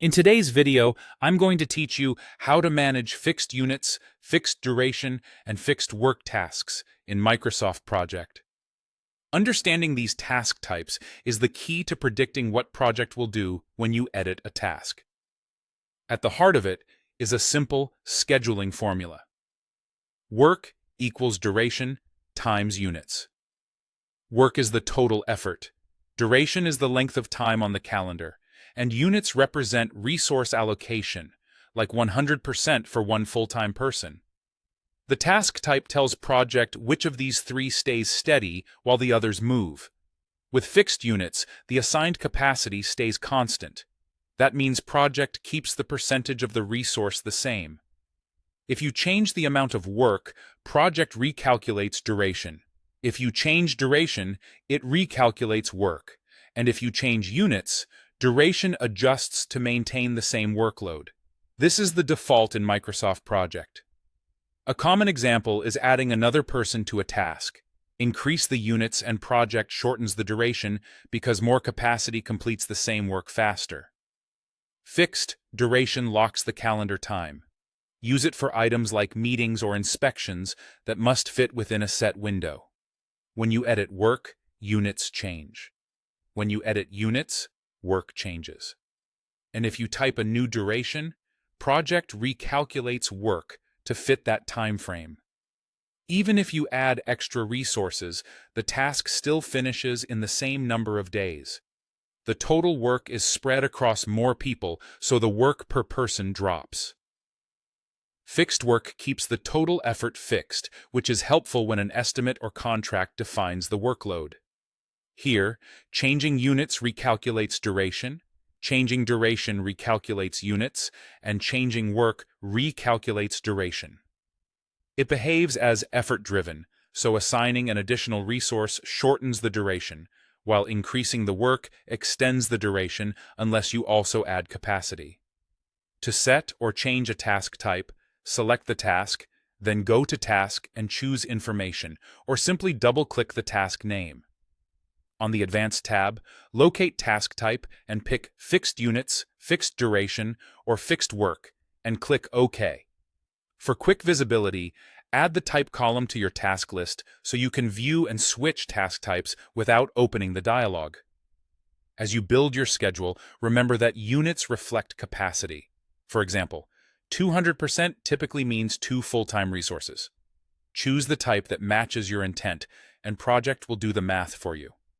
In today's video, I'm going to teach you how to manage fixed units, fixed duration, and fixed work tasks in Microsoft Project. Understanding these task types is the key to predicting what project will do when you edit a task. At the heart of it is a simple scheduling formula. Work equals duration times units. Work is the total effort. Duration is the length of time on the calendar, and units represent resource allocation, like 100% for one full-time person. The task type tells project which of these three stays steady while the others move. With fixed units, the assigned capacity stays constant. That means project keeps the percentage of the resource the same. If you change the amount of work, project recalculates duration. If you change duration, it recalculates work. And if you change units, duration adjusts to maintain the same workload. This is the default in Microsoft Project. A common example is adding another person to a task. Increase the units and project shortens the duration because more capacity completes the same work faster. Fixed duration locks the calendar time. Use it for items like meetings or inspections that must fit within a set window. When you edit work, units change. When you edit units, work changes. And if you type a new duration, project recalculates work to fit that time frame. Even if you add extra resources, the task still finishes in the same number of days. The total work is spread across more people, so the work per person drops. Fixed work keeps the total effort fixed, which is helpful when an estimate or contract defines the workload. Here, changing units recalculates duration, changing duration recalculates units, and changing work recalculates duration. It behaves as effort-driven, so assigning an additional resource shortens the duration, while increasing the work extends the duration unless you also add capacity. To set or change a task type, select the task, then go to Task and choose Information, or simply double-click the task name. On the Advanced tab, locate Task Type and pick Fixed Units, Fixed Duration, or Fixed Work, and click OK. For quick visibility, add the type column to your task list so you can view and switch task types without opening the dialog. As you build your schedule, remember that units reflect capacity. For example, 200% typically means 2 full-time resources. Choose the type that matches your intent, and Project will do the math for you.